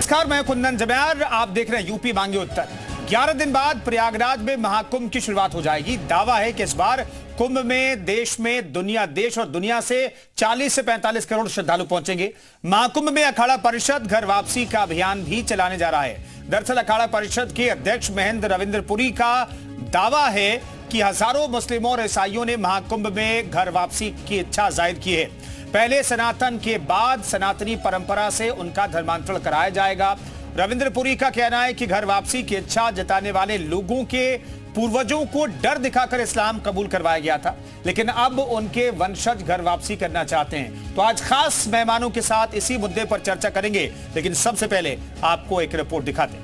नमस्कार, मैं कुंदन जम्यार। आप देख रहे हैं यूपी मांगे उत्तर। 11 दिन बाद प्रयागराज में महाकुंभ की शुरुआत हो जाएगी। दावा है कि इस बार कुंभ में देश और दुनिया से 40 से 45 करोड़ श्रद्धालु पहुंचेंगे। महाकुंभ में अखाड़ा परिषद घर वापसी का अभियान भी चलाने जा रहा है। दरअसल अखाड़ा परिषद के अध्यक्ष महेंद्र रविंद्र पुरी का दावा है कि हजारों मुस्लिमों और ईसाइयों ने महाकुंभ में घर वापसी की इच्छा जाहिर की है। पहले सनातन के बाद सनातनी परंपरा से उनका धर्मांतरण कराया जाएगा। रविंद्र पुरी का कहना है कि घर वापसी की इच्छा जताने वाले लोगों के पूर्वजों को डर दिखाकर इस्लाम कबूल करवाया गया था, लेकिन अब उनके वंशज घर वापसी करना चाहते हैं। तो आज खास मेहमानों के साथ इसी मुद्दे पर चर्चा करेंगे, लेकिन सबसे पहले आपको एक रिपोर्ट दिखाते हैं।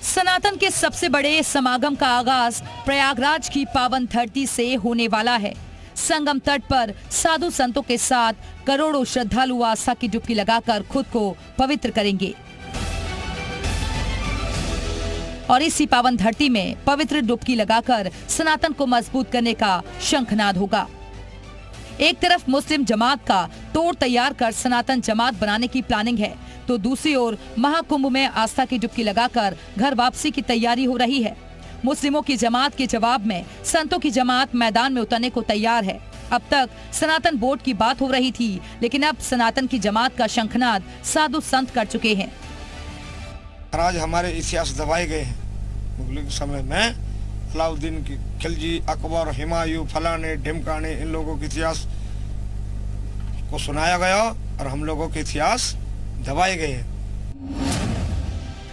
सनातन के सबसे बड़े समागम का आगाज प्रयागराज की पावन धरती से होने वाला है। संगम तट पर साधु संतों के साथ करोड़ों श्रद्धालु आस्था की डुबकी लगाकर खुद को पवित्र करेंगे और इसी पावन धरती में पवित्र डुबकी लगाकर सनातन को मजबूत करने का शंखनाद होगा। एक तरफ मुस्लिम जमात का तोड़ तैयार कर सनातन जमात बनाने की प्लानिंग है, तो दूसरी ओर महाकुंभ में आस्था की डुबकी लगाकर घर वापसी की तैयारी हो रही है। मुस्लिमों की जमात के जवाब में संतों की जमात मैदान में उतरने को तैयार है। अब तक सनातन बोर्ड की बात हो रही थी, लेकिन अब सनातन की जमात का शंखनाद साधु संत कर चुके हैं। आज हमारे इतिहास दबाए गए हैं। मुगल समय में अलाउद्दीन की खिलजी, अकबर, हुमायूं, फलाने ढिमकाने, इन लोगों के इतिहास को सुनाया गया और हम लोगों के इतिहास दबाए गए हैं।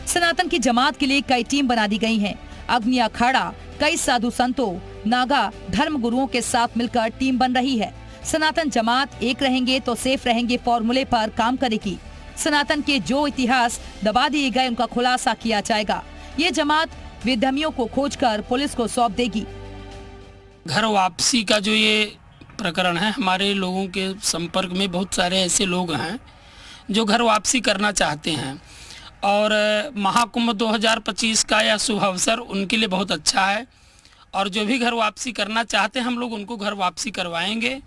सनातन की जमात के लिए कई टीम बना दी गई हैं। अग्नि अखाड़ा कई साधु संतों, नागा धर्म गुरुओं के साथ मिलकर टीम बन रही है। सनातन जमात एक रहेंगे तो सेफ रहेंगे फॉर्मूले पर काम करेगी। सनातन के जो इतिहास दबा दिए गए उनका खुलासा किया जाएगा। ये जमात विधर्मियों को खोजकर पुलिस को सौंप देगी। घर वापसी का जो ये प्रकरण है, हमारे लोगों के संपर्क में बहुत सारे ऐसे लोग हैं जो घर वापसी करना चाहते हैं और महाकुंभ 2025 का यह शुभ अवसर उनके लिए बहुत अच्छा है और जो भी घर वापसी करना चाहते हैं हम लोग उनको घर वापसी करवाएंगे।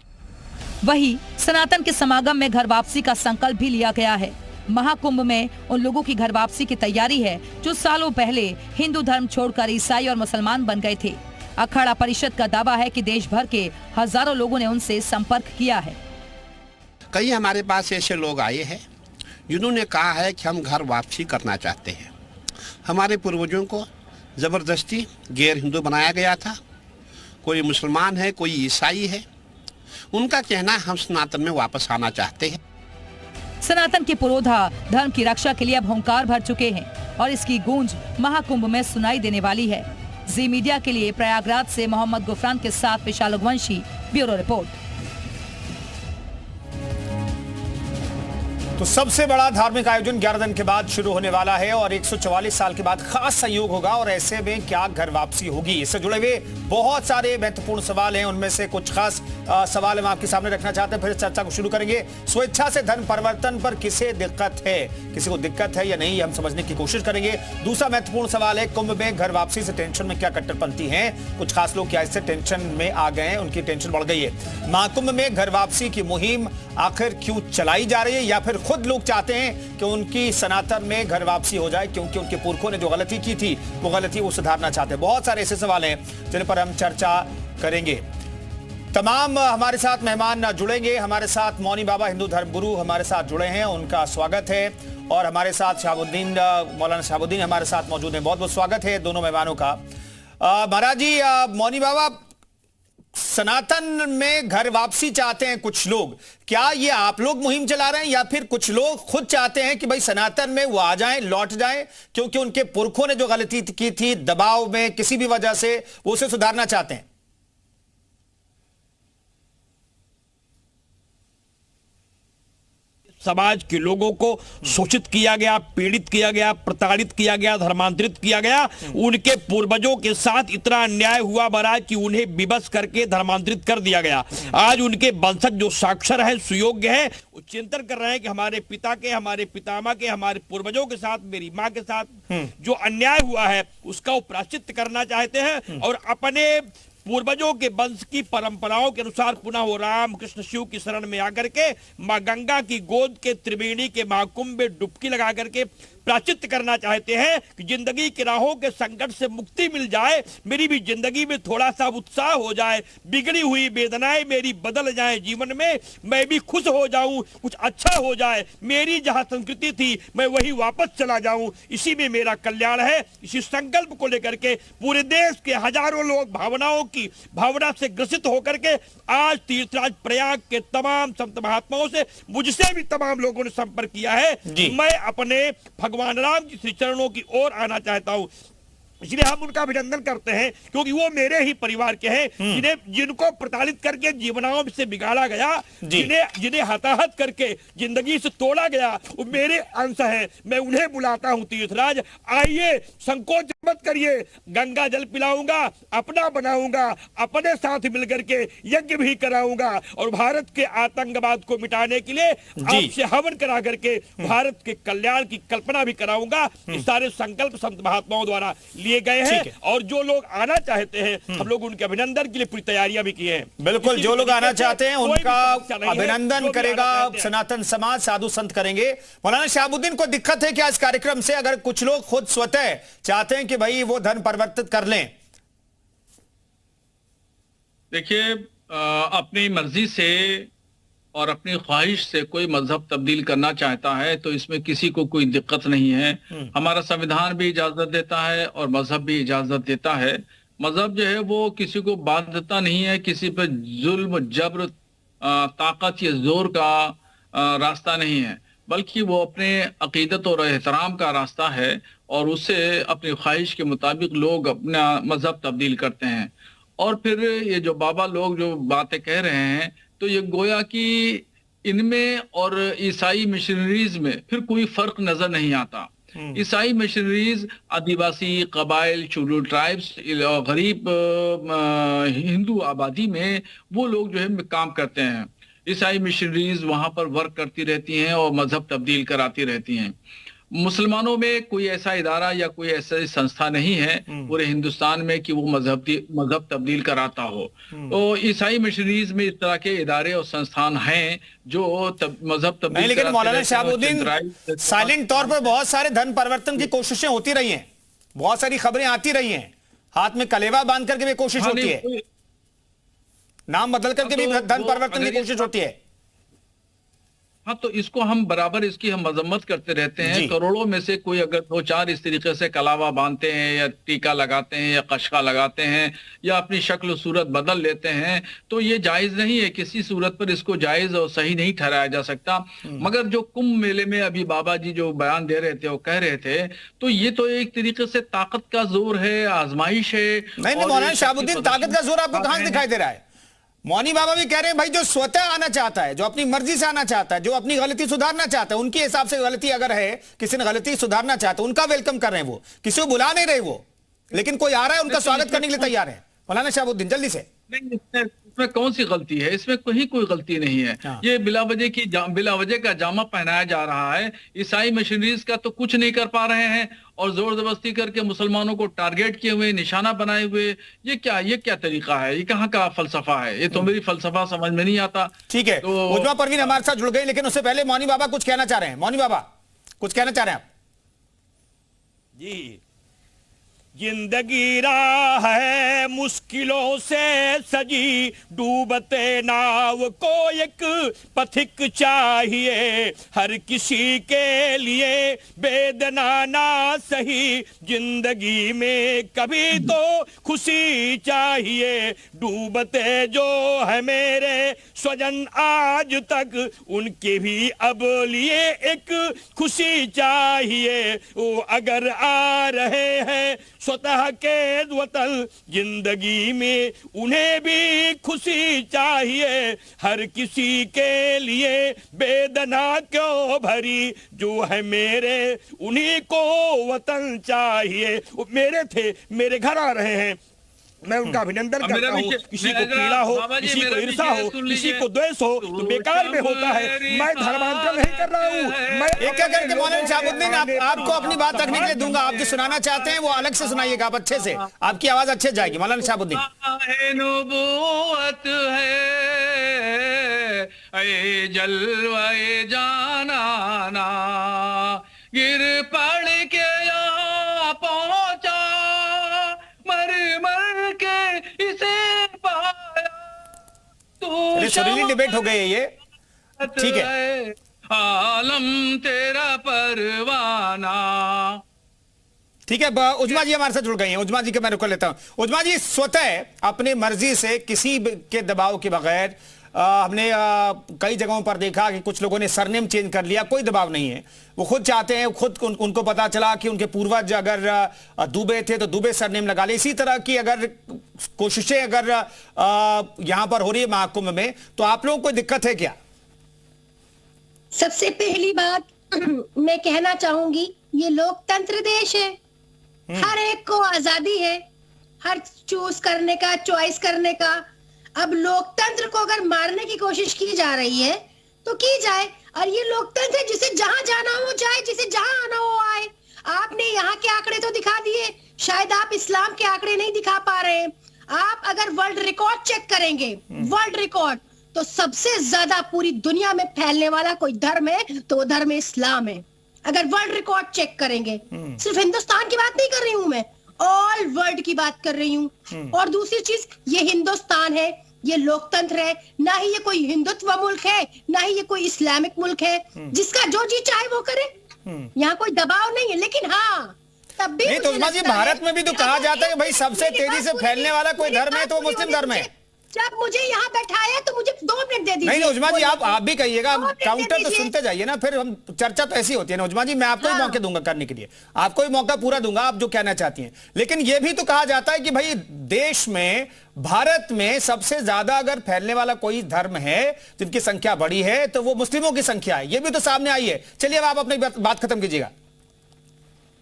वही सनातन के समागम में घर वापसी का संकल्प भी लिया गया है। महाकुंभ में उन लोगों की घर वापसी की तैयारी है जो सालों पहले हिंदू धर्म छोड़कर ईसाई और मुसलमान बन गए थे। अखाड़ा परिषद का दावा है कि देश भर के हजारों लोगों ने उनसे संपर्क किया है। कई हमारे पास ऐसे लोग आए हैं जिन्होंने कहा है कि हम घर वापसी करना चाहते हैं। हमारे पूर्वजों को ज़बरदस्ती गैर हिंदू बनाया गया था। कोई मुसलमान है, कोई ईसाई है। उनका कहना है हम सनातन में वापस आना चाहते हैं। सनातन के पुरोधा धर्म की रक्षा के लिए अब हुंकार भर चुके हैं और इसकी गूंज महाकुंभ में सुनाई देने वाली है। जी मीडिया के लिए प्रयागराज से मोहम्मद गुफरान के साथ विशाल रघुवंशी, ब्यूरो रिपोर्ट। तो सबसे बड़ा धार्मिक आयोजन 11 दिन के बाद शुरू होने वाला है और 144 साल के बाद खास संयोग होगा और ऐसे में क्या घर वापसी होगी, इससे जुड़े हुए बहुत सारे महत्वपूर्ण सवाल हैं। उनमें से कुछ खास सवाल हम आपके सामने रखना चाहते हैं, फिर चर्चा को शुरू करेंगे। स्वेच्छा से धर्म परिवर्तन पर किसे दिक्कत है, किसी को दिक्कत है या नहीं, हम समझने की कोशिश करेंगे। दूसरा महत्वपूर्ण सवाल है, कुंभ में घर वापसी से टेंशन में क्या कट्टरपंथी है। कुछ खास लोग क्या इससे टेंशन में आ गए हैं, उनकी टेंशन बढ़ गई है। महाकुंभ में घर वापसी की मुहिम आखिर क्यों चलाई जा रही है, या फिर खुद लोग चाहते हैं कि उनकी सनातन में घर वापसी हो जाए क्योंकि उनके पुरखों ने जो गलती की थी वो गलती वो सुधारना चाहते हैं। बहुत सारे ऐसे सवाल हैं जिन पर हम चर्चा करेंगे। तमाम हमारे साथ मेहमान जुड़ेंगे। हमारे साथ मौनी बाबा हिंदू धर्म गुरु हमारे साथ जुड़े हैं, उनका स्वागत है। और हमारे साथ शहाबुद्दीन, मौलाना शहाबुद्दीन हमारे साथ मौजूद हैं। बहुत बहुत स्वागत है दोनों मेहमानों का। महाराज जी, मौनी बाबा, सनातन में घर वापसी चाहते हैं कुछ लोग, क्या ये आप लोग मुहिम चला रहे हैं या फिर कुछ लोग खुद चाहते हैं कि भाई सनातन में वो आ जाएं, लौट जाएं, क्योंकि उनके पुरखों ने जो गलती की थी दबाव में किसी भी वजह से वो उसे सुधारना चाहते हैं? समाज के लोगों को शोषित किया गया, पीड़ित किया गया, प्रताड़ित किया गया, धर्मांतरित किया गया। उनके पूर्वजों के साथ इतना अन्याय हुआ महाराज कि उन्हें विवश करके धर्मांतरित कर दिया गया। आज उनके वंशज जो साक्षर है, सुयोग्य है, वो चिंतन कर रहे हैं कि हमारे पिता के, हमारे पितामह के, हमारे पूर्वजों के साथ, मेरी माँ के साथ जो अन्याय हुआ है उसका वो प्रायश्चित करना चाहते हैं और अपने पूर्वजों के वंश की परंपराओं के अनुसार पुनः वो राम कृष्ण शिव की शरण में आकर के मां गंगा की गोद के त्रिवेणी के महाकुंभ में डुबकी लगा करके प्रायश्चित करना चाहते हैं कि जिंदगी के राहों के संकट से मुक्ति मिल जाए, मेरी भी जिंदगी में थोड़ा सा उत्साह हो जाए, बिगड़ी हुई वेदनाएं मेरी बदल जाएं, जीवन में मैं भी खुश हो जाऊं, कुछ अच्छा हो जाए, मेरी जहां संस्कृति थी मैं वही वापस चला जाऊं, इसी में मेरा कल्याण है। इसी संकल्प को लेकर के पूरे देश के हजारों लोग भावनाओं की भावना से ग्रसित होकर के आज तीर्थराज प्रयाग के तमाम संत महात्माओं से, मुझसे भी तमाम लोगों ने संपर्क किया है। मैं अपने भगवान राम जी श्री चरणों की ओर आना चाहता हूं, इसलिए हम उनका अभिनंदन करते हैं क्योंकि वो मेरे ही परिवार के हैं, जिनको प्रताड़ित करके जीवनाओं से बिगाड़ा गया, जिन्हें हताहत करके जिंदगी से तोड़ा गया, वो मेरे अंश है। मैं उन्हें बुलाता हूं तीर्थराज, आइए, संकोच मत करिए, गंगा जल पिलाऊंगा, अपना बनाऊंगा, अपने साथ मिलकर के यज्ञ भी कराऊंगा और भारत के आतंकवाद को मिटाने के लिए आपसे हवन करा करके भारत के कल्याण की कल्पना भी कराऊंगा। ये सारे संकल्प संत महात्माओं द्वारा लिए गए हैं और जो लोग आना चाहते हैं हम लोग उनके अभिनंदन के लिए पूरी तैयारियां भी की हैं। बिल्कुल, जो लोग आना चाहते हैं उनका अभिनंदन करेगा सनातन समाज, साधु संत करेंगे। मौलाना शहाबुद्दीन को दिक्कत है क्या इस कार्यक्रम से, अगर कुछ लोग खुद स्वतः चाहते हैं कि भाई वो धन परिवर्तित कर लें? देखिए, अपनी मर्जी से और अपनी ख्वाहिश से कोई मजहब तब्दील करना चाहता है तो इसमें किसी को कोई दिक्कत नहीं है। हमारा संविधान भी इजाजत देता है और मजहब भी इजाजत देता है। मजहब जो है वो किसी को बांधता नहीं है, किसी पर जुल्म जबर ताकत या जोर का रास्ता नहीं है, बल्कि वो अपने अकीदत और एहतराम का रास्ता है और उससे अपनी ख्वाहिश के मुताबिक लोग अपना मजहब तब्दील करते हैं। और फिर ये जो बाबा लोग जो बातें कह रहे हैं तो ये गोया कि इनमें और ईसाई मिशनरीज में फिर कोई फर्क नजर नहीं आता। ईसाई मिशनरीज आदिवासी कबाइल, चुलू ट्राइब्स, गरीब हिंदू आबादी में वो लोग जो है काम करते हैं। ईसाई मिशनरीज वहां पर वर्क करती रहती हैं और मजहब तब्दील कराती रहती हैं। मुसलमानों में कोई ऐसा इदारा या कोई ऐसी संस्था नहीं है पूरे हिंदुस्तान में कि वो मजहब तब्दील कराता हो। तो ईसाई मिशनरीज में इस तरह के इदारे और संस्थान हैं जो मजहब तब्दील नहीं, लेकिन मौलाना शहाबुद्दीन, साइलेंट तौर पर बहुत सारे धन परिवर्तन की कोशिशें होती रही हैं, बहुत सारी खबरें आती रही हैं, हाथ में कलेवा बांध करके भी कोशिश होती है, नाम बदल करके भी धन परिवर्तन की कोशिश होती है। हाँ, तो इसको हम बराबर इसकी हम मजम्मत करते रहते हैं। करोड़ों में से कोई अगर 2-4 इस तरीके से कलावा बांधते हैं या टीका लगाते हैं या कशका लगाते हैं या अपनी शक्ल सूरत बदल लेते हैं तो ये जायज नहीं है, किसी सूरत पर इसको जायज और सही नहीं ठहराया जा सकता। मगर जो कुंभ मेले में अभी बाबा जी जो बयान दे रहे थे वो कह रहे थे तो ये तो एक तरीके से ताकत का जोर है, आजमाइश है। नहीं मौलाना शहाबुद्दीन, ताकत का जोर आपको कहां दिखाई दे रहा है? मौनी बाबा भी कह रहे हैं भाई जो स्वतः आना चाहता है, जो अपनी मर्जी से आना चाहता है, जो अपनी गलती सुधारना चाहता है, उनके हिसाब से गलती अगर है, किसी ने गलती सुधारना चाहता है, उनका वेलकम कर रहे हैं, वो किसी को बुला नहीं रहे वो, लेकिन कोई आ रहा है उनका स्वागत करने के लिए तैयार है। मौलाना शहाबुद्दीन जल्दी से। नहीं, इसमें कौन सी गलती है? इसमें कोई गलती नहीं है। ये बिला वजह का जामा पहनाया जा रहा है। ईसाई मिशनरीज का तो कुछ नहीं कर पा रहे हैं और जोर जबरदस्ती करके मुसलमानों को टारगेट किए हुए, निशाना बनाए हुए, ये क्या तरीका है? ये कहाँ का फलसफा है? ये तो मेरी फलसफा समझ में नहीं आता। ठीक है, तो उजमा परवीन हमारे साथ जुड़ गए, लेकिन उससे पहले मौनी बाबा कुछ कहना चाह रहे हैं। मौनी बाबा कुछ कहना चाह रहे हैं आप? जी, जिंदगी राह है मुश्किलों से सजी, डूबते नाव को एक पथिक चाहिए, हर किसी के लिए वेदना ना सही, जिंदगी में कभी तो खुशी चाहिए, डूबते जो है मेरे स्वजन आज तक, उनके भी अब लिए एक खुशी चाहिए, वो अगर आ रहे हैं स्वतः के वतन, जिंदगी में उन्हें भी खुशी चाहिए, हर किसी के लिए वेदना क्यों भरी, जो है मेरे उन्हीं को वतन चाहिए। वो मेरे थे, मेरे घर आ रहे हैं, मैं उनका अभिनंदन अब मेरा करता हूँ। भी- किसी को मेरा- पीड़ा हो, बाबा जी, किसी को मेरा भी ईर्षा शेर हो, सुन किसी लीजिए। को द्वेष हो, तो बेकार में होता है। मैं धर्मांतरण नहीं कर रहा हूँ। मैं एक एक करके मौलाना शहाबुद्दीन आपको अपनी बात रखने के लिए दूंगा। आप जो सुनाना चाहते हैं वो अलग से सुनाइएगा, आप अच्छे से, आपकी आवाज अच्छे जाएगी। मौलाना शहाबुद्दीन। नबूवत है ऐ जलवाए जानाना, गिर पड़ के यहाँ पहुंचा, मर मर के इसे पाया, तू अरे सुरीली डिबेट हो गई है ये, ठीक है। आलम तेरा परवाना। ठीक है, उजमा जी हमारे साथ जुड़ गए हैं। उजमा जी के मैं रुक लेता हूं। उजमा जी, स्वतः अपनी मर्जी से किसी के दबाव के बगैर हमने कई जगहों पर देखा कि कुछ लोगों ने सरनेम चेंज कर लिया, कोई दबाव नहीं है, वो खुद चाहते हैं, खुद उनको पता चला कि उनके पूर्वज अगर दुबे थे तो दुबे सरनेम लगा ले। इसी तरह की अगर कोशिशें अगर यहां पर हो रही है महाकुंभ में, तो आप लोगों को दिक्कत है क्या? सबसे पहली बात मैं कहना चाहूंगी, ये लोकतंत्र देश है, हर एक को आजादी है हर चूज करने का, चॉइस करने का। अब लोकतंत्र को अगर मारने की कोशिश की जा रही है तो की जाए, और ये लोकतंत्र है, जिसे जहां जाना हो जाए, जिसे जहां आना हो आए। आपने यहाँ के आंकड़े तो दिखा दिए, शायद आप इस्लाम के आंकड़े नहीं दिखा पा रहे हैं। आप अगर वर्ल्ड रिकॉर्ड चेक करेंगे, वर्ल्ड रिकॉर्ड, तो सबसे ज्यादा पूरी दुनिया में फैलने वाला कोई धर्म है तो वो धर्म इस्लाम है। अगर वर्ल्ड रिकॉर्ड चेक करेंगे, सिर्फ हिंदुस्तान की बात नहीं कर रही हूं मैं, ऑल वर्ल्ड की बात कर रही हूं। और दूसरी चीज, ये हिंदुस्तान है, ये लोकतंत्र है, ना ही ये कोई हिंदुत्व मुल्क है, ना ही ये कोई इस्लामिक मुल्क है। जिसका जो जी चाहे वो करे, यहाँ कोई दबाव नहीं है। लेकिन हाँ, तब भी नहीं तो उजमा जी, भारत में भी तो कहा जाता है कि भाई सबसे तेजी से फैलने वाला कोई धर्म है तो वो मुस्लिम धर्म है। जब मुझे यहाँ बैठाया तो मुझे 2 मिनट दे दीजिए। नहीं उजमा जी, आप भी कहिएगा, दो मिनट काउंटर दे तो दीजिए। सुनते जाइए ना, फिर हम चर्चा तो ऐसी होती है ना। उजमा जी, मैं आपको ही मौके दूंगा करने के लिए, आपको ही मौका पूरा दूंगा, आप जो कहना चाहती हैं। लेकिन यह भी तो कहा जाता है कि भाई देश में, भारत में सबसे ज्यादा अगर फैलने वाला कोई धर्म है जिनकी संख्या बड़ी है तो वो मुस्लिमों की संख्या है, यह भी तो सामने आई है। चलिए अब आप अपनी बात खत्म कीजिएगा।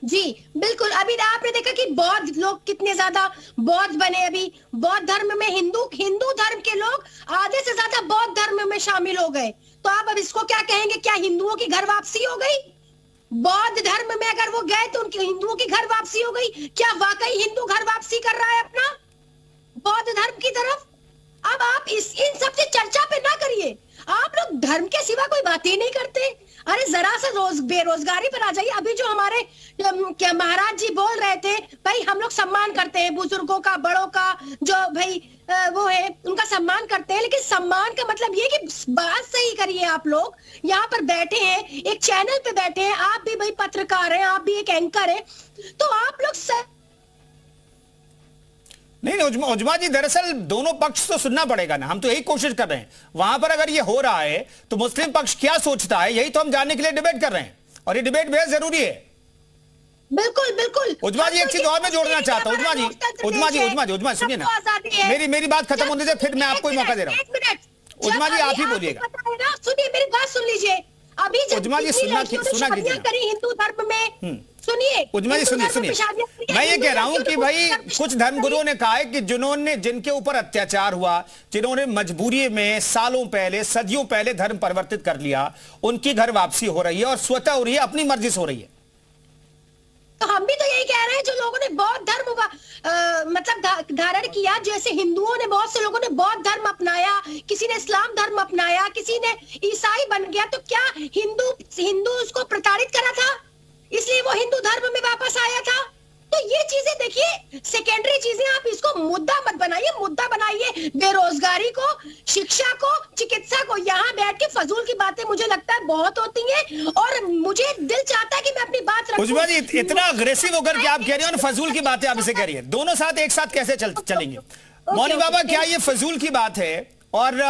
जी बिल्कुल, अभी आपने देखा कि बौद्ध लोग कितने ज्यादा बौद्ध बने। अभी बौद्ध धर्म में हिंदू धर्म के लोग आधे से ज्यादा बौद्ध धर्म में शामिल हो गए। तो आप अब इसको क्या कहेंगे? क्या हिंदुओं की घर वापसी हो गई? बौद्ध धर्म में अगर वो गए तो उनकी हिंदुओं की घर वापसी हो गई? क्या वाकई हिंदू घर वापसी कर रहा है अपना बौद्ध धर्म की तरफ? अब आप इन सब से चर्चा पे ना करिए। आप लोग धर्म के सिवा कोई बात ही नहीं करते। अरे जरा सा बेरोजगारी पर आ जाइए। अभी जो हमारे क्या महाराज जी बोल रहे थे, भाई हम लोग सम्मान करते हैं बुजुर्गों का, बड़ों का, जो भाई वो है उनका सम्मान करते हैं, लेकिन सम्मान का मतलब ये कि बात सही करिए। आप लोग यहाँ पर बैठे हैं, एक चैनल पे बैठे हैं, आप भी भाई पत्रकार हैं, आप भी एक एंकर हैं, तो आप लोग नहीं उजमा जी, दरअसल दोनों पक्ष तो सुनना पड़ेगा ना, हम तो यही कोशिश कर रहे हैं। वहां पर अगर ये हो रहा है तो मुस्लिम पक्ष क्या सोचता है, यही तो हम जानने के लिए डिबेट कर रहे हैं, और ये डिबेट बेहद जरूरी है। बिल्कुल बिल्कुल। उजमा जी, एक चीज और मैं जोड़ना चाहता हूँ। उजमा जी सुनिए ना, मेरी बात खत्म होने से फिर मैं आपको ही मौका दे रहा हूँ। उजमा जी आप ही बोलिएगा। सुनिए मेरी बात सुन लीजिए। अभी उजमा जी सुना करी हिंदू धर्म में, सुनिए उजमा जी सुनिए, मैं ये कह रहा हूं कि भाई कुछ धर्मगुरुओं ने कहा है कि जिनके ऊपर अत्याचार हुआ, जिन्होंने मजबूरी में सालों पहले, सदियों पहले धर्म परिवर्तित कर लिया, उनकी घर वापसी हो रही है और स्वतः हो रही है, अपनी मर्जी से हो रही है। तो हम भी तो यही कह रहे हैं, जो लोगों ने बौद्ध धर्म मतलब धारण किया, जैसे हिंदुओं ने, बहुत से लोगों ने बौद्ध धर्म अपनाया, किसी ने इस्लाम धर्म अपनाया, किसी ने ईसाई बन गया, तो क्या हिंदू उसको प्रताड़ित करा था इसलिए वो हिंदू धर्म में वापस आया था? तो ये चीजें देखिए सेकेंडरी चीजें, आप इसको मुद्दा मत बनाइए। मुद्दा बनाइए बेरोजगारी को, शिक्षा को, चिकित्सा को। यहाँ बैठ के फजूल की बातें मुझे लगता है बहुत होती हैं, और मुझे दिल चाहता है कि मैं अपनी बात रखूं। उजमा जी, इतना अग्रेसिव होकर के आप कह रहे हो ना फजूल की बातें आप इसे कह रही है, दोनों साथ एक साथ कैसे चलेंगे? मौनी बाबा, क्या ये फजूल की बात है? और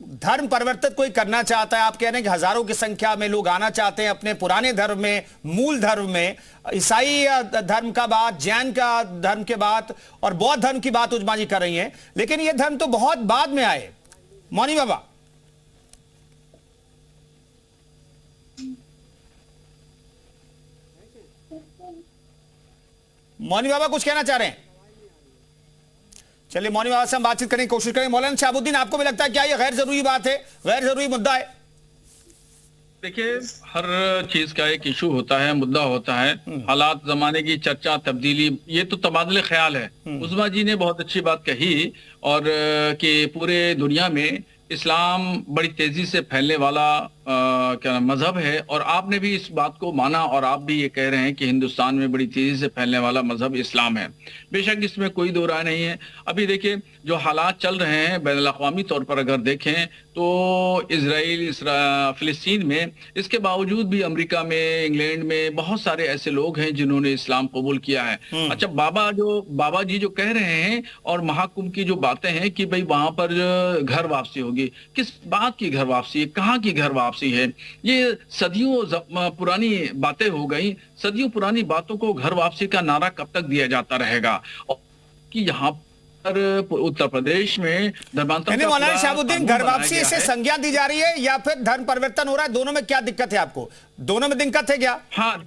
धर्म परिवर्तित कोई करना चाहता है, आप कह रहे हैं कि हजारों की संख्या में लोग आना चाहते हैं अपने पुराने धर्म में, मूल धर्म में, ईसाई धर्म का बात, जैन का धर्म के बात और बौद्ध धर्म की बात उजमा जी कर रही हैं, लेकिन ये धर्म तो बहुत बाद में आए। मौनी बाबा, मौनी बाबा कुछ कहना चाह रहे हैं? चलिए मौनी बाबा से हम बातचीत करने की कोशिश करें। मौलाना शहाबुद्दीन, आपको भी लगता है क्या ये गैर जरूरी बात है, गैर जरूरी मुद्दा है? देखिए, हर चीज का एक इशू होता है, मुद्दा होता है, हालात, जमाने की चर्चा, तब्दीली, ये तो तबादले ख्याल है। उस्मा जी ने बहुत अच्छी बात कही, और कि पूरे दुनिया में इस्लाम बड़ी तेजी से फैलने वाला क्या मजहब है, और आपने भी इस बात को माना, और आप भी ये कह रहे हैं कि हिंदुस्तान में बड़ी तेजी से फैलने वाला मजहब इस्लाम है। बेशक इसमें कोई दो राय नहीं है। अभी देखिए जो हालात चल रहे हैं बैनुल अक़वामी तौर पर अगर देखें तो इसराइल, फिलिस्तीन में, इसके बावजूद भी अमेरिका में, इंग्लैंड में बहुत सारे ऐसे लोग हैं जिन्होंने इस्लाम कबूल किया है। अच्छा, बाबा जी जो कह रहे हैं और महाकुंभ की जो बातें हैं कि भाई वहां पर घर वापसी होगी, किस बात की घर वापसी है, कहाँ की घर वापसी है? ये सदियों पुरानी बातें हो गई। सदियों पुरानी बातों को घर वापसी का नारा कब तक दिया जाता रहेगा? और कि यहाँ उत्तर प्रदेश में धर्मांतरण, मौलाना शहाबुद्दीन, घर वापसी से संज्ञा दी जा रही है या फिर धर्म परिवर्तन हो रहा है? दोनों में क्या दिक्कत है आपको? दोनों में दिक्कत है क्या? हाँ,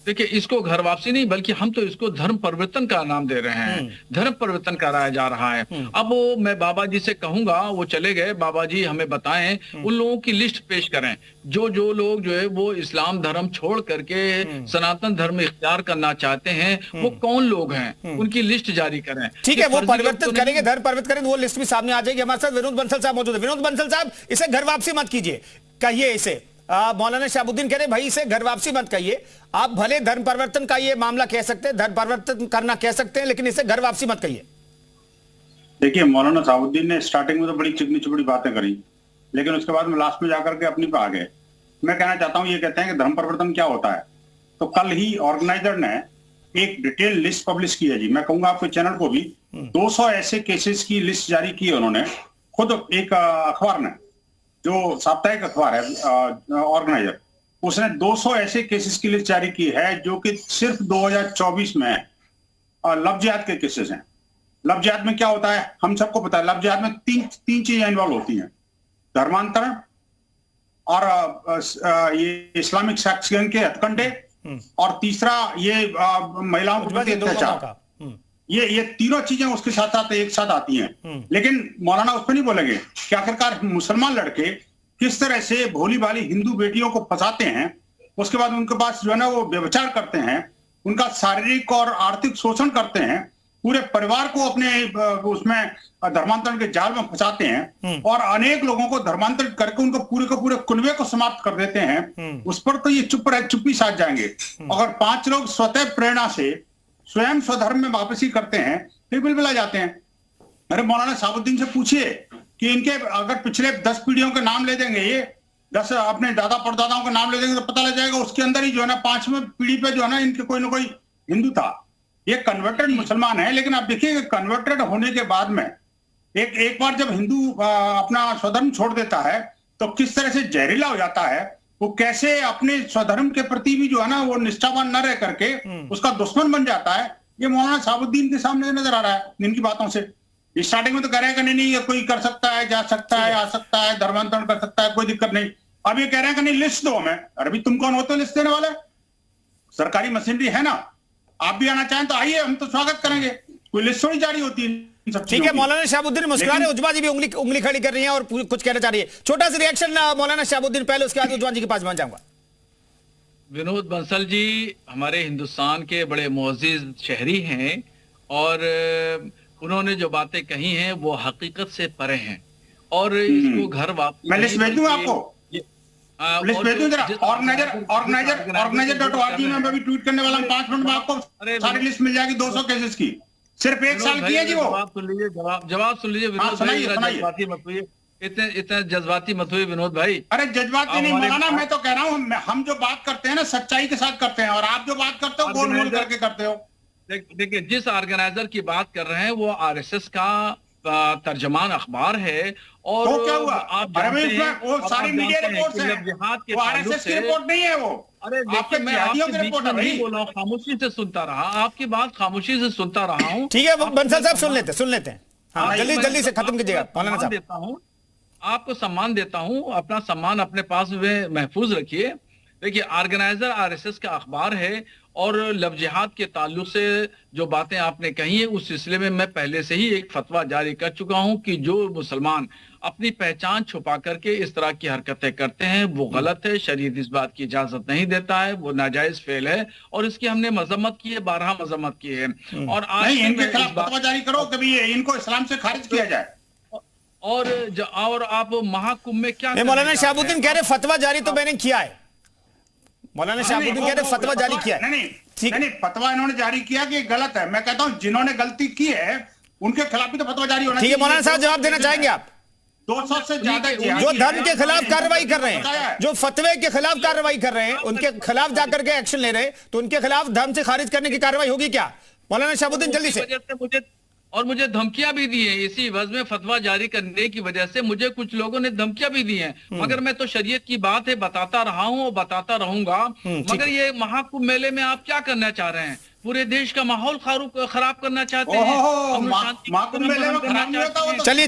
देखिए इसको घर वापसी नहीं, बल्कि हम तो इसको धर्म परिवर्तन का नाम दे रहे हैं। धर्म परिवर्तन कराया जा रहा है। अब वो मैं बाबा जी से कहूंगा, वो चले गए, बाबा जी हमें बताएं, उन लोगों की लिस्ट पेश करें जो लोग जो है वो इस्लाम धर्म छोड़ करके सनातन धर्म इख्तियार करना चाहते हैं, वो कौन लोग हैं, उनकी लिस्ट जारी करें। ठीक है, वो परिवर्तित करेंगे, धर्म परिवर्तित करेंगे, वो लिस्ट भी सामने आ जाएगी। हमारे साथ विनोद बंसल साहब मौजूद है। विनोद बंसल साहब, इसे घर वापसी मत कीजिए, कहिए इसे। मौलाना शहाबुद्दीन कह रहे भाई इसे घर वापसी मत कहिए, आप भले धर्म परिवर्तन का ये मामला कह सकते हैं, धर्म परिवर्तन करना कह सकते हैं, लेकिन इसे घर वापसी मत कहिए। देखिए, मौलाना शहाबुद्दीन ने स्टार्टिंग में तो बड़ी चिकनी चुपड़ी बातें करी, लेकिन उसके बाद में लास्ट में जाकर के अपनी पे आ गए। मैं कहना चाहता हूं, ये कहते हैं कि धर्म परिवर्तन क्या होता है, तो कल ही ऑर्गेनाइजर ने एक डिटेल लिस्ट पब्लिश की है जी। मैं कहूंगा आपके चैनल को भी 200 ऐसे केसेस की लिस्ट जारी की है उन्होंने, खुद एक अखबार ने, जो साप्ताहिक अखबार है ऑर्गेनाइजर, उसने 200 ऐसे केसेस की लिस्ट जारी की है जो कि सिर्फ 2024 में लव जिहाद के केसेस हैं। लव जिहाद में क्या होता है हम सबको पता है। लव जिहाद में तीन चीजें इन्वॉल्व होती हैं, धर्मांतरण, और ये इस्लामिक सेक्स गैंग के हथकंडे, और तीसरा ये महिलाओं के प्रति अत्याचार। ये तीनों चीजें उसके साथ साथ एक साथ आती हैं। लेकिन मौलाना उस पर नहीं बोलेंगे कि आखिरकार मुसलमान लड़के किस तरह से भोली भाली हिंदू बेटियों को फंसाते हैं, उसके बाद उनके पास जो है ना वो व्यभिचार करते हैं, उनका शारीरिक और आर्थिक शोषण करते हैं, पूरे परिवार को अपने उसमें धर्मांतरण के जाल में फंसाते हैं, और अनेक लोगों को धर्मांतरित करके उनको पूरे के पूरे कुनबे को समाप्त कर देते हैं। उस पर तो ये चुप्पी साध जाएंगे। अगर 5 लोग स्वतः प्रेरणा से स्वयं स्वधर्म में वापसी करते हैं फिर बिल्कुल आ जाते हैं। अरे मौलाना शहाबुद्दीन से पूछिए कि इनके अगर पिछले 10 पीढ़ियों के नाम ले देंगे, ये 10 अपने दादा परदादाओं के नाम ले देंगे तो पता लग जाएगा उसके अंदर ही जो है ना 5वें पीढ़ी पे जो है ना इनके कोई ना कोई हिंदू था। ये कन्वर्टेड मुसलमान है, लेकिन आप देखिए कन्वर्टेड होने के बाद में एक बार जब हिंदू अपना स्वधर्म छोड़ देता है तो किस तरह से जहरीला हो जाता है, वो कैसे अपने स्वधर्म के प्रति भी जो है ना वो निष्ठावान न रह करके उसका दुश्मन बन जाता है। ये मौलाना शहाबुद्दीन के सामने नजर आ रहा है इनकी बातों से। स्टार्टिंग में तो कह रहे हैं कि नहीं ये कोई कर सकता है, जा सकता है, आ सकता है, धर्मांतरण कर सकता है, कोई दिक्कत नहीं। अब ये कह रहे हैं कि नहीं लिस्ट दो हमें। अरे तुम कौन होते हो लिस्ट देने वाले? सरकारी मशीनरी है ना, आप भी आना चाहें तो आइए, हम तो स्वागत करेंगे। कोई लिस्ट थोड़ी जारी होती है। ठीक है, मौलाना शहाबुद्दीन मुस्कुरा रहे, उज्मा जी भी उंगली खड़ी कर रही हैं और कुछ कहना चाह रही है। छोटा सा रिएक्शन मौलाना शहाबुद्दीन, पहले उसके बाद उज्मा जी के पास पहुंच जाऊंगा। विनोद बंसल जी हमारे हिंदुस्तान के बड़े मुअज़्ज़िज़ शहरी हैं, और उन्होंने जो बातें कही हैं वो हकीकत से परे हैं, और इसको घर वापसी मैं लिस्ट भेज दूं आपको, लिस्ट भेज दूं जरा। organizer.org में मैं भी ट्वीट करने वाला हूं, 5 मिनट में आपको सारी लिस्ट मिल जाएगी 200 केसेस की। सिर्फ 1 साल की है जी वो। जवाब सुन लीजिए विनोद भाई, जज्बाती मत हुइए, इतने जज्बाती मत हुए विनोद भाई। अरे जज्बाती नहीं मौलाना, मैं तो कह रहा हूँ हम जो बात करते हैं ना सच्चाई के साथ करते हैं, और आप जो बात करते हो गोल मोल करके करते हो। देखिए जिस ऑर्गेनाइजर की बात कर रहे हैं वो आरएसएस का तर्जमान अखबार है, और वो क्या हुआ? आप वो सारी मीडिया रिपोर्ट्स हैं, वो आरएसएस की रिपोर्ट नहीं है वो। अरे देखिए मैं आपके बीच में नहीं बोल रहा हूँ, खामोशी से सुनता रहा, आपकी बात खामोशी से सुनता रहा हूँ। ठीक है बंसल साहब, सुन लेते हैं। हाँ, जल्दी से खत्म कीजिएगा मौलाना साहब। देता हूँ आपको, सम्मान देता हूँ, अपना सम्मान अपने पास में महफूज रखिए। देखिए ऑर्गेनाइजर आरएसएस का अखबार है, और लव जिहाद के ताल्लुक से जो बातें आपने कही है उस सिलसिले में मैं पहले से ही एक फतवा जारी कर चुका हूं कि जो मुसलमान अपनी पहचान छुपा करके इस तरह की हरकतें करते हैं वो गलत है, शरीयत इस बात की इजाजत नहीं देता है, वो नाजायज फेल है और इसकी हमने मजम्मत की है, 12 मजम्मत की है। और आज नहीं, इनके खिलाफ फतवा जारी करो कभी इनको इस्लाम से खारिज किया जाए। और आप महाकुंभ में क्या मौलाना शहाबुद्दीन कह रहे फतवा जारी तो मैंने किया है, मौलाना शहाबुद्दीन कह रहे फतवा जारी किया है। नहीं, फतवा इन्होंने जारी किया कि गलत है। मैं कहता हूं जिन्होंने गलती की है उनके खिलाफ भी तो फतवा जारी होना चाहिए। ठीक है मौलाना साहब, जवाब देना चाहेंगे आप? 200 से ज्यादा जो धर्म के खिलाफ कार्रवाई कर रहे हैं, जो फतवे के खिलाफ कार्रवाई कर रहे हैं, उनके खिलाफ जाकर के एक्शन ले रहे हैं, तो उनके खिलाफ धर्म से खारिज करने की कार्रवाई होगी क्या? मौलाना शहाबुद्दीन जल्दी से। मुझे धमकियां भी दी हैं, इसी वजह में फतवा जारी करने की वजह से मुझे कुछ लोगों ने धमकियां भी दी हैं। मगर मैं तो शरीयत की बात है बताता रहा हूं और बताता रहूंगा। मगर ये महाकुंभ मेले में आप क्या करना चाह रहे हैं? पूरे देश का माहौल खराब करना चाहते हैं। चलिए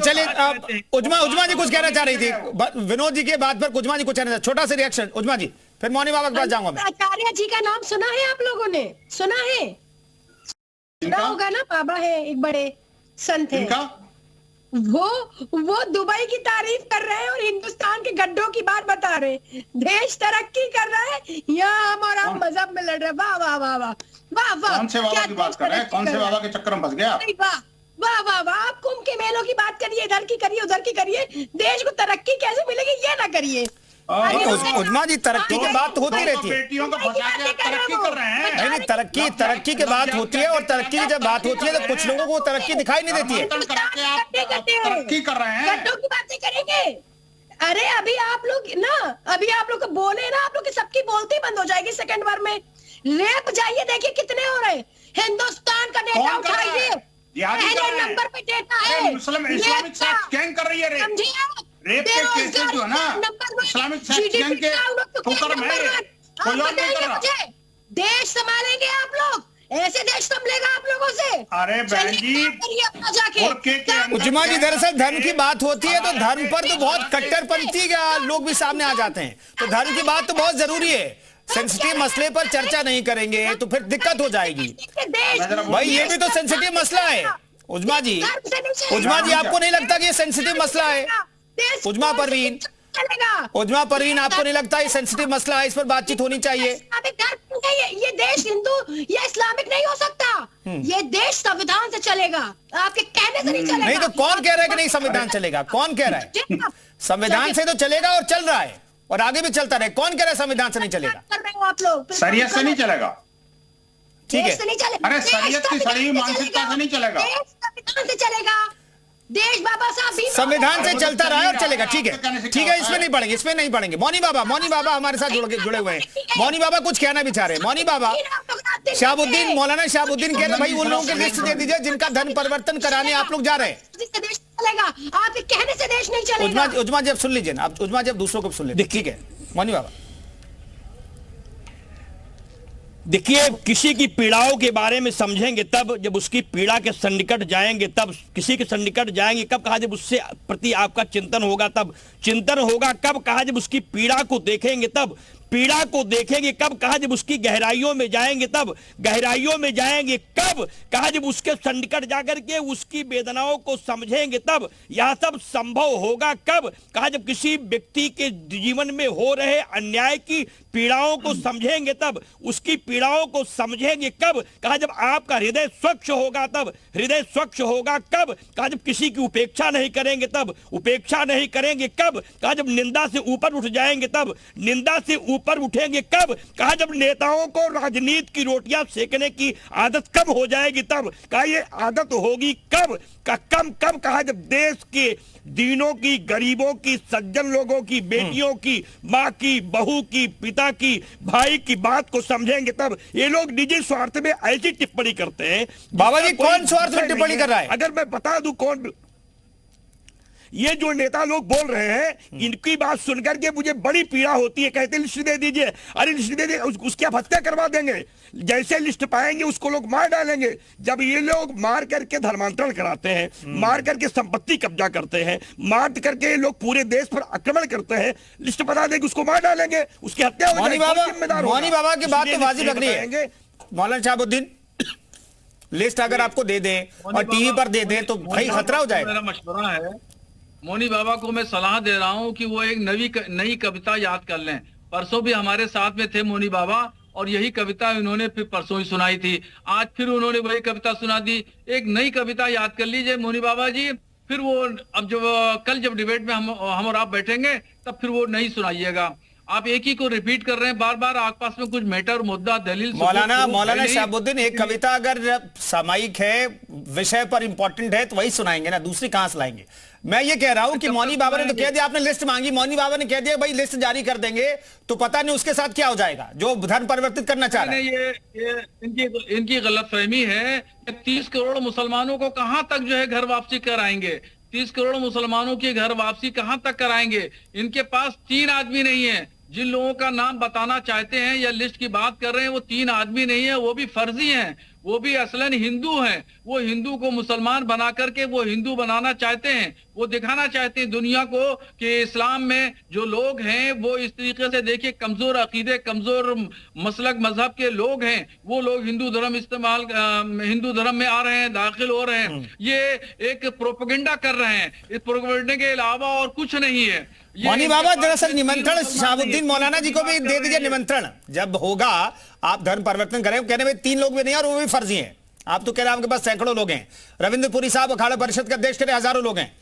उजमा जी कुछ कहना चाह रही थी, विनोद जी के बात पर उजमा जी कुछ कहना, छोटा सा रिएक्शन उजमा जी, फिर मौनी बाबा के पास जाऊंगा मैं। आचार्य जी का नाम सुना है आप लोगों ने? सुना है? सुना होगा ना, बाबा है एक बड़े संत है, वो दुबई की तारीफ कर रहे हैं और हिंदुस्तान के गड्ढों की बात बता रहे हैं। देश तरक्की कर रहा है, यहाँ हम और हम मजहब में लड़ रहे हैं। वाह वाह वाह वाह वाह वाह। कौन से बाबा की बात कर रहे हैं? कौन से बाबा के चक्कर में फंस गया? वाह वाह वाह वाह। आप कुंभ के मेलों की बात करिए, इधर की करिए उधर की करिए, देश को तरक्की कैसे मिलेगी ये ना करिए। उजमा जी तरक्की की बात होती रहती है, बेटियों को फंसा के तरक्की कर रहे हैं। नहीं, तरक्की की बात होती है, और तरक्की की जब बात होती है तो कुछ लोगों को तरक्की दिखाई नहीं देती है। तरक्की कर रहे हैं, गड्ढों की बातें करेंगे। अरे अभी आप लोग को बोले ना, आप लोग की सबकी बोलती बंद हो जाएगी सेकंड बार में। रेप जाइए देखिए कितने हो रहे हैं। हिंदुस्तान का डेटा उठाइए, पहले नंबर पे डेटा है। इस्लामिक गैंग कर रही है रेप के केसेस जो है ना, इस्लामिक गैंग के ठोकर में कोई और नहीं कर रहा। देश संभालेंगे आप लोग, ऐसे देश संभलेगा आप लोगों से। अरे बहन जी, उजमा जी दरअसल धर्म की बात होती है तो धर्म पर तो बहुत कट्टरपंथी लोग भी सामने आ जाते हैं, तो धर्म की बात तो बहुत जरूरी है। सेंसिटिव मसले पर चर्चा नहीं करेंगे तो फिर दिक्कत हो जाएगी भाई, ये भी तो सेंसिटिव मसला है। उजमा जी आपको नहीं लगता कि ये सेंसिटिव मसला है? उजमा परवीन आपको नहीं लगता ये सेंसिटिव मसला है, इस पर बातचीत होनी चाहिए? ये देश हिंदू या इस्लामिक नहीं हो सकता, ये देश संविधान से चलेगा, आपके कहने से नहीं चलेगा। नहीं तो कौन कह रहा है कि नहीं संविधान चलेगा? कौन कह रहा है? संविधान से तो चलेगा और चल रहा है और आगे भी चलता रहे। कौन कह रहा है संविधान से नहीं चलेगा? कर रहे हो आप लोग, शरीयत से नहीं चलेगा। ठीक है, अरे शरीयत की सड़ी मानसिकता से नहीं चलेगा, संविधान से चलेगा। देश बाबा साहब संविधान से चलता रहा है और चलेगा। ठीक है, इसमें नहीं पढ़ेंगे। मौनी बाबा हमारे साथ जुड़े हुए हैं। मौनी बाबा कुछ कहना भी चाह रहे हैं। मौनी बाबा, मौलाना शहाबुद्दीन कह रहे भाई उन लोगों की लिस्ट दे दीजिए जिनका धर्म परिवर्तन कराने आप लोग जा रहे हैं। देश चलेगा, आपके कहने से देश नहीं चलेगा। उजमा जी अब सुन लीजिए ना, उजमा जी अब दूसरों को सुन लीजिए। ठीक है मौनी बाबा, देखिए किसी की पीड़ाओं के बारे में समझेंगे तब जब उसकी पीड़ा के सन्निकट जाएंगे, तब किसी के सन्निकट जाएंगे कब कहा जब उससे प्रति आपका चिंतन होगा, तब चिंतन होगा कब कहा जब उसकी पीड़ा को देखेंगे, तब पीड़ा को देखेंगे कब कहा जब उसकी गहराइयों में जाएंगे, तब गहराइयों में जाएंगे कब कहा जब उसके सन्निकट जाकर के उसकी वेदनाओं को समझेंगे, तब यह सब संभव होगा कब कहा जब किसी व्यक्ति के जीवन में हो रहे अन्याय की पीड़ाओं को समझेंगे, तब उसकी पीड़ाओं को समझेंगे कब कहा जब आपका हृदय स्वच्छ होगा, तब हृदय स्वच्छ होगा कब कहा जब किसी की उपेक्षा नहीं करेंगे, तब उपेक्षा नहीं करेंगे कब कहा जब निंदा से ऊपर उठ जाएंगे, तब निंदा से ऊपर उठेंगे कब कहा जब नेताओं को राजनीति की रोटियां सेकने की आदत कब हो जाएगी, तब कहा ये आदत होगी कब कब कहा जब देश के दीनों की, गरीबों की, सज्जन लोगों की, बेटियों की, माँ की, बहू की, पिता की, भाई की बात को समझेंगे, तब ये लोग निजी स्वार्थ में ऐसी टिप्पणी करते हैं। बाबा जी कौन स्वार्थ में टिप्पणी कर रहा है? अगर मैं बता दूं कौन, ये जो नेता लोग बोल रहे हैं इनकी बात सुनकर के मुझे बड़ी पीड़ा होती है। कहते लिस्ट दे दीजिए, अरे लिस्ट दे दीजिए, उसकी आप हत्या करवा देंगे, जैसे लिस्ट पाएंगे उसको लोग मार डालेंगे। जब ये लोग मार करके धर्मांतरण कराते हैं, मार करके संपत्ति कब्जा करते हैं, मार करके ये लोग पूरे देश पर आक्रमण करते हैं, लिस्ट बता देंगे उसको मार डालेंगे, उसकी हत्या हो जाएगी। मौनी बाबा की बात तो वाजिब लग रही है। मौलाना शहाबुद्दीन, लिस्ट अगर आपको दे दें और टीवी पर दे दें तो भाई खतरा हो जाएगा। मेरा मशवरा है, मौनी बाबा को मैं सलाह दे रहा हूं कि वो एक नई कविता याद कर लें। परसों भी हमारे साथ में थे मौनी बाबा और यही कविता उन्होंने फिर परसों ही सुनाई थी, आज फिर उन्होंने वही कविता सुना दी। एक नई कविता याद कर लीजिए मौनी बाबा जी, फिर वो अब कल जब डिबेट में हम और आप बैठेंगे तब फिर वो नहीं सुनाइएगा। आप एक ही को रिपीट कर रहे हैं बार बार, आपस में कुछ मैटर मुद्दा दलील मौलाना शहाबुद्दीन, एक कविता अगर सामायिक है, विषय पर इंपॉर्टेंट है तो वही सुनाएंगे ना, दूसरी कहां से लाएंगे। मैं ये कह रहा हूं कि मौनी बाबा ने तो कह दिया, आपने लिस्ट मांगी, मौनी बाबा ने कह दिया भाई लिस्ट जारी कर देंगे, तो पता नहीं उसके साथ क्या हो जाएगा जो धर्म परिवर्तित करना चाह रहे हैं। ये इनकी गलतफहमी है कि 30 करोड़ मुसलमानों को कहां तक जो है घर वापसी कराएंगे। 30 करोड़ मुसलमानों की घर वापसी कहां तक कराएंगे? इनके पास 3 आदमी नहीं है। जिन लोगों का नाम बताना चाहते हैं या लिस्ट की बात कर रहे हैं वो 3 आदमी नहीं है, वो भी फर्जी हैं, वो भी असलन हिंदू हैं। वो हिंदू को मुसलमान बना करके वो हिंदू बनाना चाहते हैं, वो दिखाना चाहते हैं दुनिया को कि इस्लाम में जो लोग हैं वो इस तरीके से, देखिए, कमजोर अकीदे, कमजोर मसलक मजहब के लोग हैं, वो लोग हिंदू धर्म में आ रहे हैं, दाखिल हो रहे हैं। ये एक प्रोपेगेंडा कर रहे हैं, इस प्रोपेगेंडा के अलावा और कुछ नहीं है। मौनी बाबा दरअसल निमंत्रण शहाबुद्दीन मौलाना जी को भी दे दीजिए निमंत्रण, जब होगा आप धर्म परिवर्तन करें। कहने में 3 लोग भी नहीं और वो भी फर्जी हैं। आप तो कह रहे हैं आपके पास सैकड़ों लोग हैं। रविंद्रपुरी साहब अखाड़ा परिषद के अध्यक्ष कह रहे हजारों लोग हैं।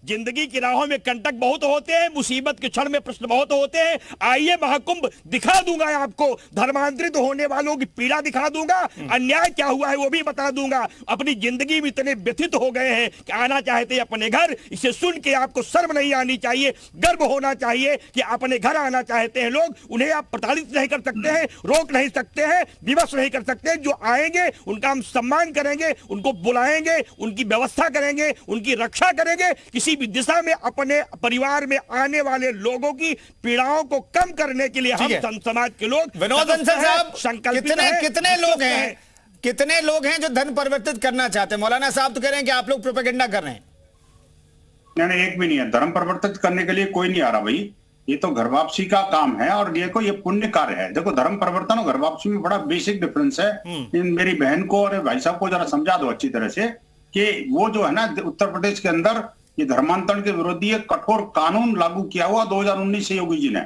जिंदगी की राहों में कंटक बहुत होते हैं, मुसीबत के क्षण में प्रश्न बहुत होते हैं। आइए महाकुंभ दिखा दूंगा आपको, धर्मांतरित होने वालों की पीड़ा दिखा दूंगा, अन्याय क्या हुआ है वो भी बता दूंगा। अपनी जिंदगी में इतने व्यथित हो गए हैं कि आना चाहते हैं अपने घर। इसे सुन के आपको शर्म नहीं आनी चाहिए, गर्व होना चाहिए कि अपने घर आना चाहते हैं लोग। उन्हें आप प्रताड़ित नहीं कर सकते हैं, रोक नहीं सकते हैं, विवश नहीं कर सकते। जो आएंगे उनका हम सम्मान करेंगे, उनको बुलाएंगे, उनकी व्यवस्था करेंगे, उनकी रक्षा करेंगे। किसी भी दिशा में अपने परिवार में आने वाले लोगों की पीड़ाओं को कम करने के लिए हम संत समाज के लोग, विनोद बंसल साहब, कितने लोग हैं जो धर्म परिवर्तित करना चाहते हैं? मौलाना साहब तो कह रहे हैं कि आप लोग प्रोपेगेंडा कर रहे हैं। नहीं, एक भी नहीं है। धर्म परिवर्तित करने के लिए कोई नहीं आ रहा भाई, ये तो घर वापसी का काम है और ये पुण्य कार्य है। देखो, धर्म परिवर्तन और घर वापसी में बड़ा बेसिक डिफरेंस है। मेरी बहन को और भाई साहब को जरा समझा दो अच्छी तरह से कि वो जो है ना, उत्तर प्रदेश के अंदर ये धर्मांतरण के विरोधी एक कठोर कानून लागू किया हुआ 2019 से योगी जी ने।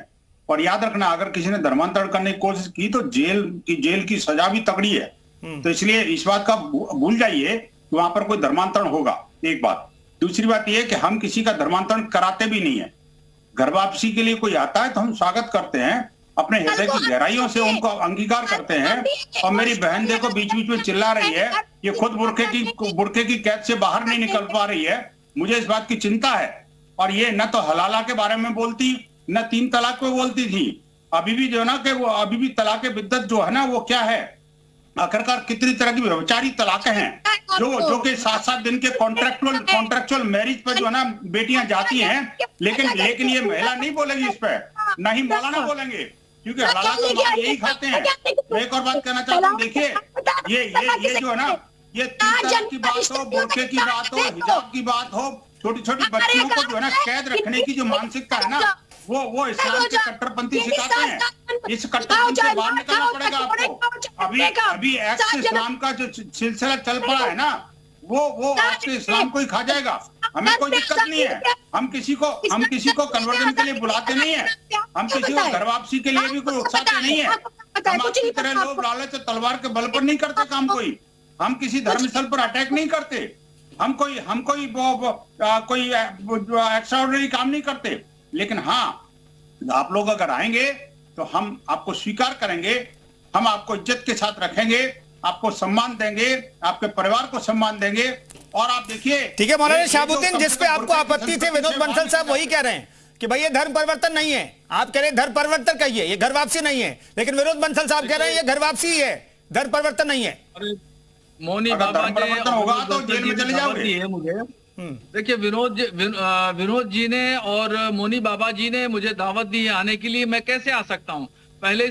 और याद रखना, अगर किसी ने धर्मांतरण करने की कोशिश की तो जेल की सजा भी तगड़ी है। तो इसलिए इस बात का भूल जाइए कि वहां पर कोई धर्मांतरण होगा, एक बात। दूसरी बात यह कि हम किसी का धर्मांतरण कराते भी नहीं है। घर वापसी के लिए कोई आता है तो हम स्वागत करते हैं, अपने हृदय की गहराइयों से उनको अंगीकार करते हैं। और मेरी बहन देखो बीच बीच में चिल्ला रही है, ये खुद बुर्के की कैद से बाहर नहीं निकल पा रही है। मुझे इस बात की चिंता है। और ये न तो हलाला के बारे में बोलती, न 3 तलाक पे बोलती थी। अभी भी जो है ना कि वो अभी भी तलाक बिद्दत जो है ना वो क्या है, आखिरकार कितनी तरह की व्यभिचारी तलाकें हैं जो कि 7-7 दिन के कॉन्ट्रेक्चुअल मैरिज पे जो है ना बेटियां जाती हैं। लेकिन ये महिला नहीं बोलेगी इस पे, न ही मौलाना बोलेंगे, क्योंकि हलाला तो मार यही खाते हैं। मैं एक और बात कहना चाहता हूँ, देखिए ये जो है ना, ये 3 तलाक की बात हो, बुर्के की बात हो, हिजाब की बात हो, छोटी छोटी बच्चियों को जो है ना कैद रखने की जो मानसिकता है ना, वो इस्लाम के कट्टरपंथी सिखाते हैं। इस कट्टरपंथी से बाहर निकलना पड़ेगा आपको। अभी एक्स इस्लाम का जो सिलसिला चल पड़ा है ना, वो आपके इस्लाम को ही खा जाएगा। हमें कोई दिक्कत नहीं है, हम किसी को कन्वर्जन के लिए बुलाते नहीं है, हम किसी को घर वापसी के लिए भी कोई उकसाते नहीं है। हम आपकी तरह लोग लालच तलवार के बल पर नहीं करते काम कोई। हम किसी धर्मस्थल पर अटैक नहीं करते, हम कोई एक्स्ट्राऑर्डिनरी काम नहीं करते। लेकिन हाँ, आप लोग अगर आएंगे तो हम आपको स्वीकार करेंगे, हम आपको इज्जत के साथ रखेंगे, आपको सम्मान देंगे, आपके परिवार को सम्मान देंगे। और आप देखिए, ठीक है मौलाना शहाबुद्दीन, जिस पे आपको आपत्ति थी विनोद बंसल साहब वही कह रहे हैं कि भाई ये धर्म परिवर्तन नहीं है। आप कह रहे हैं धर्म परिवर्तन कहिए, ये घर वापसी नहीं है। लेकिन विनोद बंसल साहब कह रहे हैं ये घर वापसी ही है, धर्म परिवर्तन नहीं है। मौनी बाबा होगा तो जेल में चले जाओगे। मुझे देखिए, विनोद जी ने और मौनी बाबा जी ने मुझे दावत दी है आने के लिए। मैं कैसे आ सकता हूँ? पहले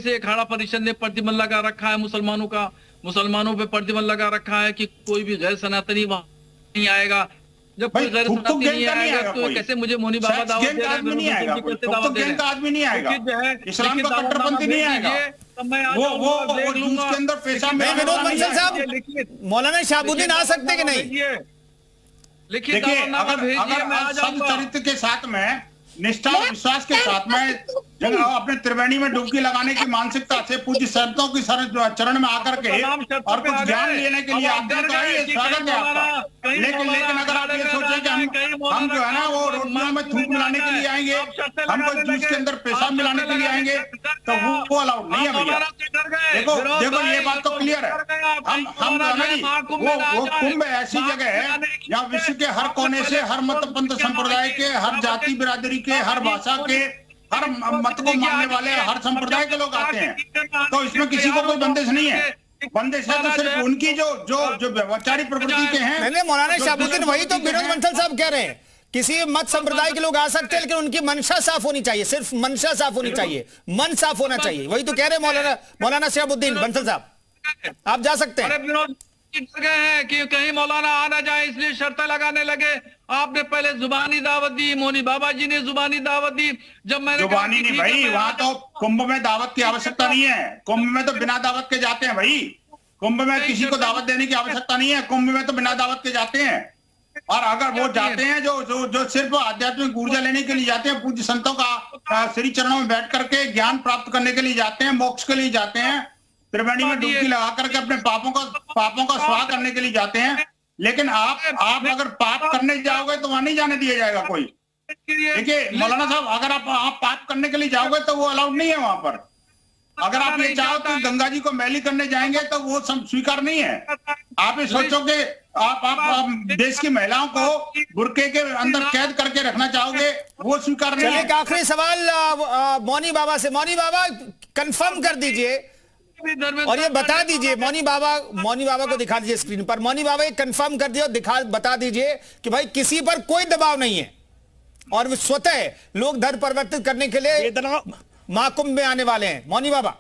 से अखाड़ा परिषद ने प्रतिबंध लगा रखा है मुसलमानों पे प्रतिबंध लगा रखा है कि कोई भी गैर सनातनी वहां नहीं आएगा। जब भाई कोई गैर थुक शराबी गैंग नहीं का नहीं आएगा आएगा तो कोई। कैसे मुझे मोनी बाबा सेक्स दावत गैंग दे का रहे हैं, आदमी नहीं मेरे आएगा मुस्लिम कोई, कैसे थुक दावत दे गैंग का रहे हैं? आदमी नहीं आएगा। लिखित जो है, इस्लाम लिखित का दावतनामा कट्टरपंथी नहीं भेज आएगा। दीजिए, तब मैं आ वो जाऊंगा, वो देख जूस लूंगा। के अंदर पेशाब लिखित मिलाने विनोद वाला नहीं बंसल साहब, आएगा। लिखित मौलाना शहाबुद्दीन आ सकते कि नहीं? लिखित देखिए, दावतनामा अगर भेजिए, अगर मैं आ सत जाऊंगा। चरित्र के साथ में, निष्ठा और विश्वास के साथ में, जब अपने त्रिवेणी में डुबकी लगाने की मानसिकता से पूज्य संतों की चरण में आकर के और कुछ ज्ञान लेने के लिए आते हैं तो आइए, स्वागत है आपका। लेकिन अगर आप ये सोचें कि हम जो है ना वो रोटियों में थूक मिलाने के लिए आएंगे, हम कोई जूस के अंदर पेशाब मिलाने के लिए आएंगे, तो वो अलाउड नहीं है भैया। देखो ये बात तो क्लियर है। हम जो है ना जी, वो कुंभ ऐसी जगह है जहाँ विश्व के हर कोने से, हर मत पंथ संप्रदाय के, हर जाति बिरादरी के, हर भाषा के, हर मत को मानने वाले, हर संप्रदाय के लोग आते हैं। तो इसमें किसी को कोई बंदिश नहीं है। बंदिश है तो सिर्फ उनकी जो व्यभिचारी प्रवृत्ति के हैं। नहीं मौलाना शहाबुद्दीन, वही तो विनोद बंसल साहब कह रहे हैं, किसी मत संप्रदाय के लोग आ सकते हैं लेकिन उनकी मंशा साफ होनी चाहिए, सिर्फ मंशा साफ होनी चाहिए, मन साफ होना चाहिए। वही तो कह रहे हैं मौलाना शहाबुद्दीन बंसल साहब, आप जा सकते हैं। विनोद डर गए हैं कि कहीं मौलाना आ ना जाए, इसलिए शर्तें लगाने लगे। आपने पहले जुबानी दावत दी, मोनी बाबा जी ने जुबानी दावत दी। जब मैंने जुबानी नहीं भाई, वहां तो कुंभ में दावत की आवश्यकता नहीं है। कुंभ में तो बिना दावत के जाते हैं भाई। कुंभ में किसी को दावत देने की आवश्यकता नहीं है, कुंभ में तो बिना दावत के जाते हैं। और अगर वो जाते हैं जो सिर्फ आध्यात्मिक ऊर्जा लेने के लिए जाते हैं, पूज्य संतों का श्री चरणों में बैठ करके ज्ञान प्राप्त करने के लिए जाते हैं, मोक्ष के लिए जाते हैं, त्रिवेणी में डुबकी लगा करके अपने पापों का स्वाह करने के लिए जाते हैं। लेकिन आप अगर पाप करने जाओगे तो वहां नहीं जाने दिया जाएगा कोई। देखिए मौलाना साहब, अगर आप पाप करने के लिए जाओगे तो वो अलाउड नहीं है वहां पर। अगर आप ये चाहो तो गंगा जी को मैली करने जाएंगे तो वो स्वीकार नहीं है। आप ये सोचोगे आप देश की महिलाओं को बुर्के के अंदर कैद करके रखना चाहोगे, वो स्वीकार नहीं है। एक आखिरी सवाल मौनी बाबा से। मौनी बाबा कंफर्म कर दीजिए और ये बता दीजिए, मौनी बाबा को दिखा दीजिए स्क्रीन पर। मौनी बाबा ये कंफर्म कर दिए और बता दीजिए कि भाई किसी पर कोई दबाव नहीं है और वो स्वतः लोग धर्म परिवर्तित करने के लिए महाकुंभ में आने वाले हैं। मौनी बाबा,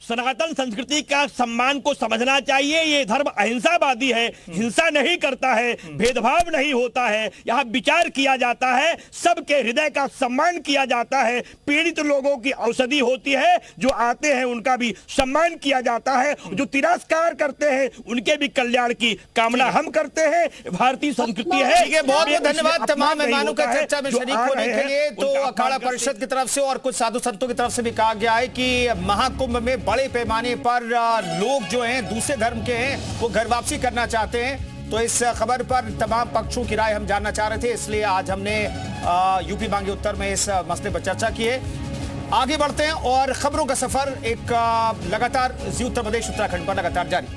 सनातन संस्कृति का सम्मान को समझना चाहिए। ये धर्म अहिंसावादी है, हिंसा नहीं करता है, भेदभाव नहीं होता है, यहाँ विचार किया जाता है, सबके हृदय का सम्मान किया जाता है, पीड़ित लोगों की औषधि होती है, जो आते हैं उनका भी सम्मान किया जाता है, जो तिरस्कार करते हैं उनके भी कल्याण की कामना हम करते हैं। भारतीय संस्कृति है। ठीक है, बहुत बहुत धन्यवाद तमाम मेहमानों का चर्चा में शरीक होने के लिए। तो अखाड़ा परिषद की तरफ से और कुछ साधु संतों की तरफ से भी कहा गया है कि महाकुंभ में बड़े पैमाने पर लोग जो हैं दूसरे धर्म के हैं वो घर वापसी करना चाहते हैं। तो इस खबर पर तमाम पक्षों की राय हम जानना चाह रहे थे, इसलिए आज हमने यूपी मांगे उत्तर में इस मसले पर चर्चा की है। आगे बढ़ते हैं और खबरों का सफर एक लगातार जी उत्तर प्रदेश उत्तराखंड पर लगातार जारी।